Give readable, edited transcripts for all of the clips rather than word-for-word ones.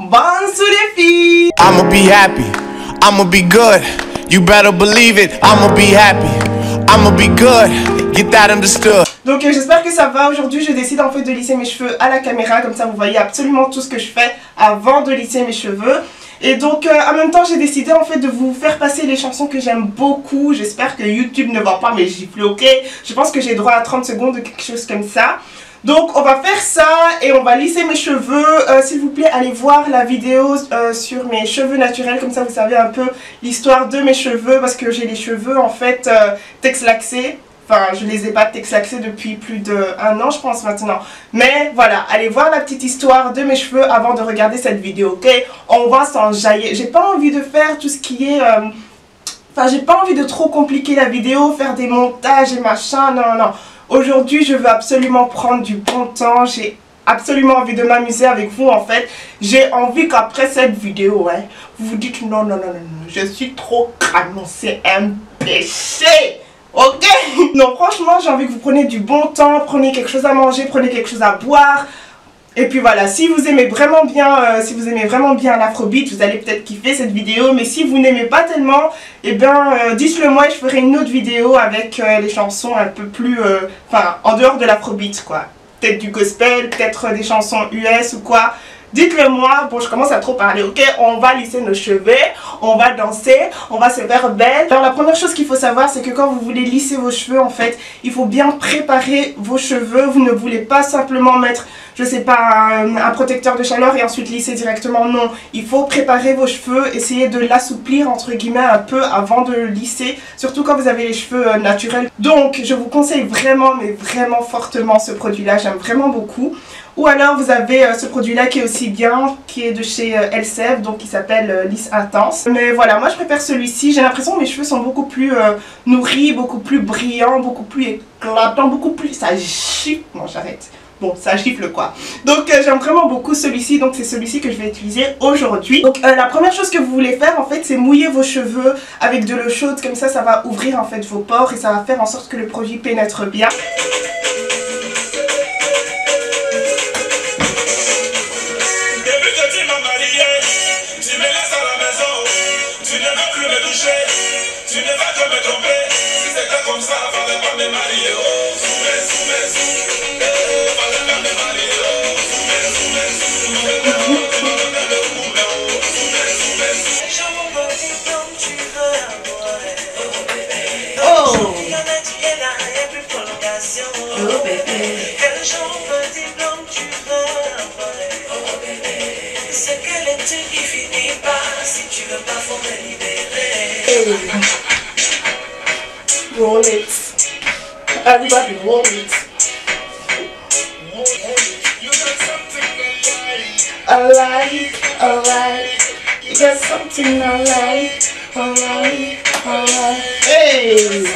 Bonne sous les filles. I'ma be happy, I'ma be good. You better believe it, I'ma be happy, I'ma be good. Get that understood. Donc j'espère que ça va. Aujourd'hui je décide en fait de lisser mes cheveux à la caméra. Comme ça vous voyez absolument tout ce que je fais avant de lisser mes cheveux. Et donc en même temps j'ai décidé en fait de vous faire passer les chansons que j'aime beaucoup. J'espère que YouTube ne va pas me gifler, ok? Je pense que j'ai droit à 30 secondes ou quelque chose comme ça. Donc on va faire ça et on va lisser mes cheveux. S'il vous plaît allez voir la vidéo sur mes cheveux naturels. Comme ça vous savez un peu l'histoire de mes cheveux. Parce que j'ai les cheveux en fait texlaxés. Enfin, je les ai pas texlaxés depuis plus d'1 an, je pense maintenant. Mais voilà, allez voir la petite histoire de mes cheveux avant de regarder cette vidéo, ok? On va s'enjailler. J'ai pas envie de faire tout ce qui est... Enfin, j'ai pas envie de trop compliquer la vidéo, faire des montages et machin, non, non, non. Aujourd'hui, je veux absolument prendre du bon temps. J'ai absolument envie de m'amuser avec vous, en fait. J'ai envie qu'après cette vidéo, hein, vous vous dites non, non, non, non, non, je suis trop canon, c'est un péché. Ok? Non, franchement, j'ai envie que vous preniez du bon temps, prenez quelque chose à manger, prenez quelque chose à boire. Et puis voilà, si vous aimez vraiment bien l'afrobeat, vous allez peut-être kiffer cette vidéo. Mais si vous n'aimez pas tellement, eh bien, dites-le moi et je ferai une autre vidéo avec les chansons un peu plus, enfin, en dehors de l'afrobeat, quoi. Peut-être du gospel, peut-être des chansons US ou quoi. Dites-le moi, bon je commence à trop parler, ok? On va lisser nos cheveux, on va danser, on va se faire belle. Alors la première chose qu'il faut savoir c'est que quand vous voulez lisser vos cheveux en fait, il faut bien préparer vos cheveux. Vous ne voulez pas simplement mettre, je sais pas, un protecteur de chaleur et ensuite lisser directement, non. Il faut préparer vos cheveux, essayer de l'assouplir entre guillemets un peu avant de lisser, surtout quand vous avez les cheveux naturels. Donc je vous conseille vraiment, mais vraiment fortement ce produit-là, j'aime vraiment beaucoup. Ou alors vous avez ce produit là qui est aussi bien, qui est de chez Elseve, donc qui s'appelle Lisse Intense. Mais voilà, moi je préfère celui-ci, j'ai l'impression que mes cheveux sont beaucoup plus nourris, beaucoup plus brillants, beaucoup plus éclatants, beaucoup plus... ça gifle, non j'arrête. Bon, ça gifle quoi. Donc j'aime vraiment beaucoup celui-ci, donc c'est celui-ci que je vais utiliser aujourd'hui. Donc la première chose que vous voulez faire en fait c'est mouiller vos cheveux avec de l'eau chaude, comme ça va ouvrir en fait vos pores et ça va faire en sorte que le produit pénètre bien. Roll it. Everybody roll it. Alright, alright. You got something alright, alright, alright. Hey!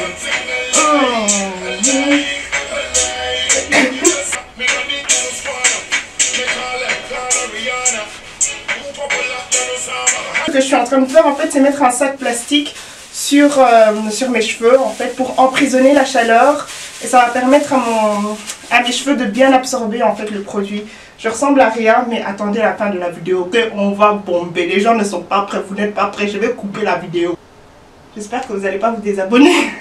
Ce que je suis en train de faire en fait c'est mettre un sac plastique sur mes cheveux en fait pour emprisonner la chaleur et ça va permettre à mes cheveux de bien absorber en fait le produit. Je ressemble à rien mais attendez la fin de la vidéo, ok? On va bomber, les gens ne sont pas prêts, vous n'êtes pas prêts, je vais couper la vidéo. J'espère que vous n'allez pas vous désabonner.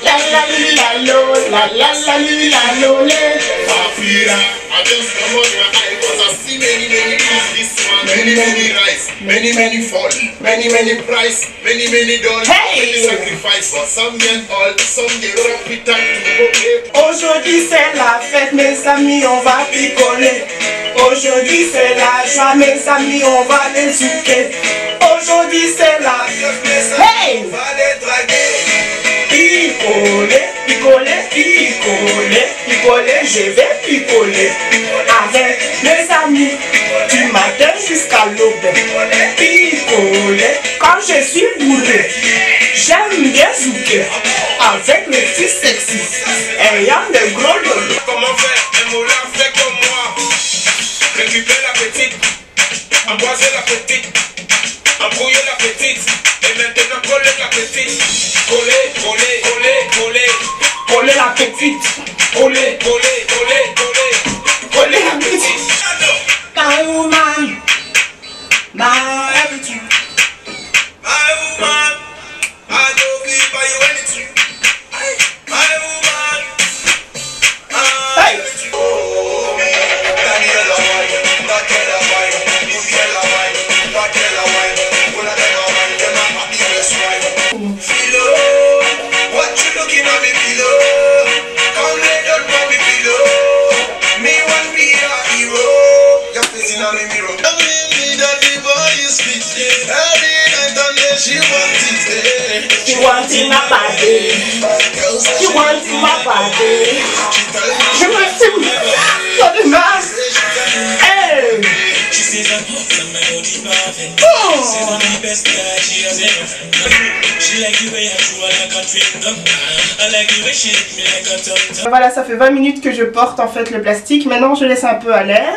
La la la la La la la li la lolé. I just come out my eye cause I see many this one. Many rice, many fall, many price, many dollars, many sacrifice. But some get all, some they wrap it up to Aujourd'hui c'est la fête mes amis, on va picoler. Aujourd'hui c'est la joie mes amis, on va les souquer. Aujourd'hui c'est la hey, on va les draguer. Picoler, picoler, picoler, picoler, je vais picoler avec mes amis du matin jusqu'à l'aube. Picoler quand je suis bourré. J'aime bien zouker avec les filles sexy ayant de gros lolos. Comment faire un moulin fait comme moi? Récupérer la petite, emboiser la petite, embrouiller la petite, et maintenant coller la petite. Coller, coller, coller, coller. Coller la petite. Coller, coller, coller, coller. Coller la petite. My woman, my everything. My woman, I don't be buy you anything. My woman, Hey. what you looking at me below? Come lay down for me below. Me want be a hero. You're facing on the mirror. Me that the boy is speak. Every night and day she wants it. She wants in my body. She wants in my body. She wants in my body. Hey. She says I'm hot and melody perfect. She says I'm the best guy she has ever found. She like the way I chew her like a chewing gum. I like the way she lick me like a tum-tum. Voilà, ça fait 20 minutes que je porte en fait le plastique. Maintenant, je laisse un peu à l'air.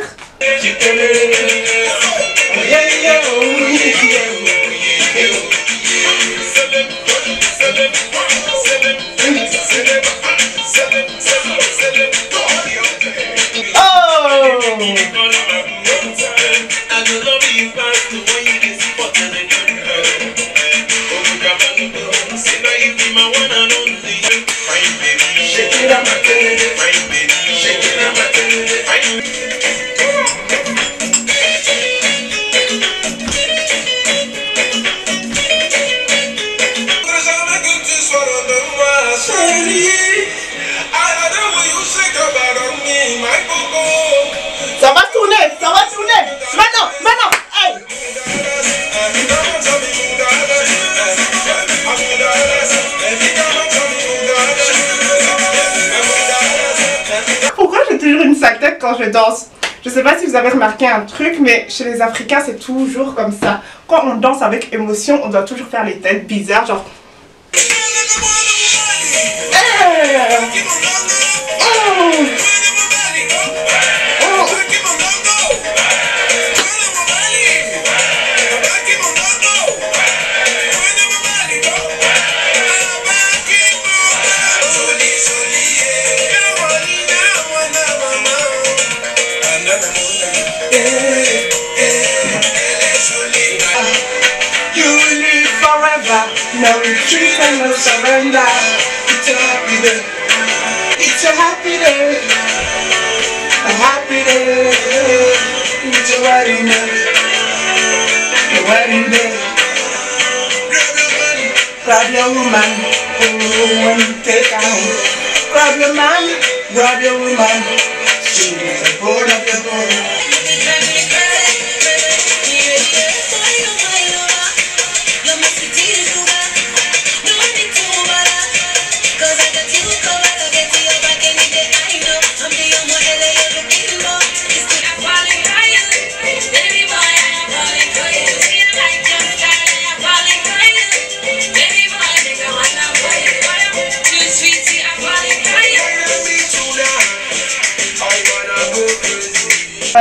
Ça va tourner, ça va tourner. Maintenant, maintenant, hey. Pourquoi j'ai toujours une sale tête quand je danse? Je sais pas si vous avez remarqué un truc, mais chez les Africains c'est toujours comme ça. Quand on danse avec émotion, on doit toujours faire les têtes bizarres, genre. No retreat and no surrender. It's a happy day. It's a happy day. A happy day. It's a wedding day. A wedding day. Grab your woman. Oh, when you take her home. Grab your man. Grab your woman. She is a board of your bone.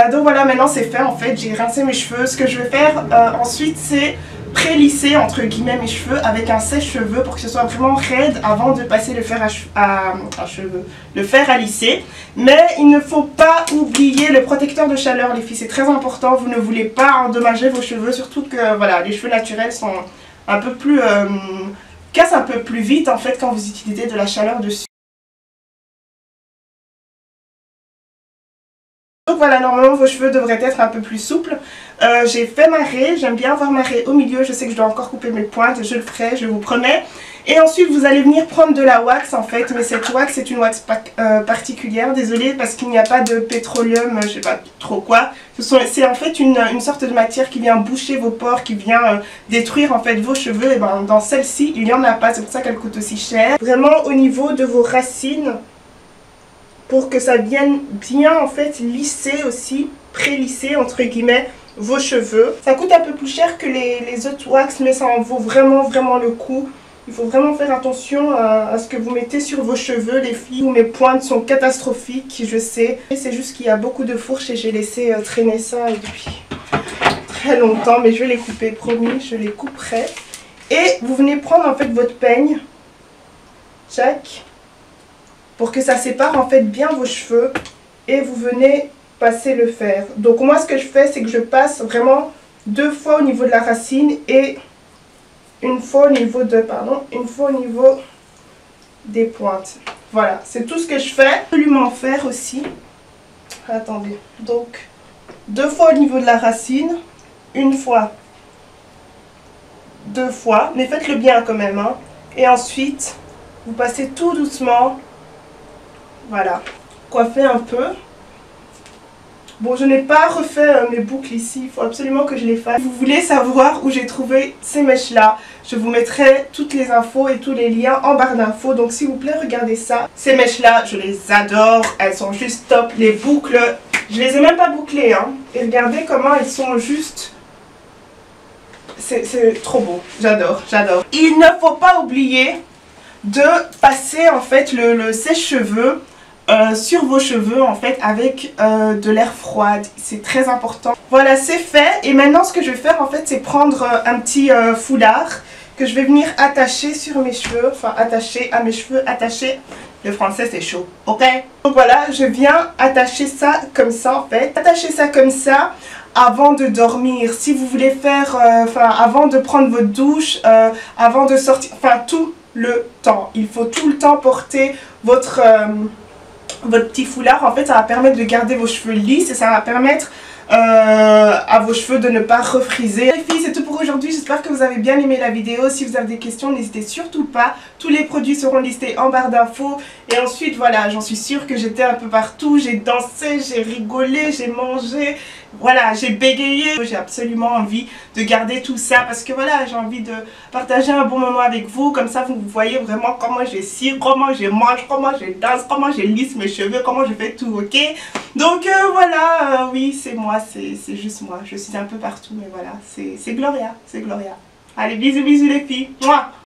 Donc voilà, maintenant c'est fait en fait, j'ai rincé mes cheveux. Ce que je vais faire ensuite c'est prélisser entre guillemets mes cheveux avec un sèche-cheveux pour que ce soit vraiment raide avant de passer le fer le fer à lisser. Mais il ne faut pas oublier le protecteur de chaleur les filles, c'est très important. Vous ne voulez pas endommager vos cheveux, surtout que voilà, les cheveux naturels sont un peu plus cassent un peu plus vite en fait quand vous utilisez de la chaleur dessus. Donc voilà, normalement vos cheveux devraient être un peu plus souples. J'ai fait ma raie, j'aime bien avoir ma raie au milieu, je sais que je dois encore couper mes pointes, je le ferai, je vous promets. Et ensuite vous allez venir prendre de la wax en fait, mais cette wax c'est une wax particulière, désolée parce qu'il n'y a pas de pétroleum, je sais pas trop quoi. C'est en fait une sorte de matière qui vient boucher vos pores, qui vient détruire en fait vos cheveux. Et ben dans celle-ci il n'y en a pas, c'est pour ça qu'elle coûte aussi cher. Vraiment au niveau de vos racines, pour que ça vienne bien en fait lisser aussi, pré-lisser entre guillemets vos cheveux. Ça coûte un peu plus cher que les autres wax, mais ça en vaut vraiment le coup. Il faut vraiment faire attention à ce que vous mettez sur vos cheveux, les filles. Mes pointes sont catastrophiques, je sais. C'est juste qu'il y a beaucoup de fourches et j'ai laissé traîner ça depuis très longtemps. Mais je vais les couper, promis, je les couperai. Et vous venez prendre en fait votre peigne, chaque, pour que ça sépare en fait bien vos cheveux. Et vous venez passer le fer. Donc moi ce que je fais, c'est que je passe vraiment 2 fois au niveau de la racine et une fois au niveau des pointes. Voilà, c'est tout ce que je fais. Absolument faire aussi. Attendez. Donc 2 fois au niveau de la racine, une fois, 2 fois, mais faites-le bien quand même, hein. Et ensuite, vous passez tout doucement. Voilà, coiffez un peu. Bon, je n'ai pas refait mes boucles ici, il faut absolument que je les fasse. Si vous voulez savoir où j'ai trouvé ces mèches-là, je vous mettrai toutes les infos et tous les liens en barre d'infos. Donc s'il vous plaît, regardez ça. Ces mèches-là, je les adore, elles sont juste top. Les boucles, je les ai même pas bouclées, hein. Et regardez comment elles sont juste... C'est trop beau, j'adore, j'adore. Il ne faut pas oublier de passer en fait le sèche-cheveux sur vos cheveux en fait avec de l'air froid, c'est très important. Voilà, c'est fait. Et maintenant ce que je vais faire en fait, c'est prendre un petit foulard que je vais venir attacher sur mes cheveux, enfin attacher à mes cheveux, attacher, le français c'est chaud, ok? Donc voilà, je viens attacher ça comme ça en fait, attacher ça comme ça avant de dormir. Si vous voulez faire, avant de prendre votre douche, avant de sortir, enfin tout le temps, il faut tout le temps porter votre petit foulard. En fait ça va permettre de garder vos cheveux lisses et ça va permettre à vos cheveux de ne pas refriser. Les filles, c'est tout pour aujourd'hui, j'espère que vous avez bien aimé la vidéo. Si vous avez des questions, n'hésitez surtout pas, tous les produits seront listés en barre d'infos. Et ensuite voilà, j'en suis sûre que j'étais un peu partout, j'ai dansé, j'ai rigolé, j'ai mangé, voilà, j'ai bégayé. J'ai absolument envie de garder tout ça parce que voilà, j'ai envie de partager un bon moment avec vous. Comme ça vous voyez vraiment comment je cire, comment je mange, comment je danse, comment je lisse mes cheveux, comment je fais tout, ok? Donc voilà, oui c'est moi, c'est juste moi, je suis un peu partout mais voilà, c'est Gloria, c'est Gloria. Allez, bisous bisous les filles, mouah.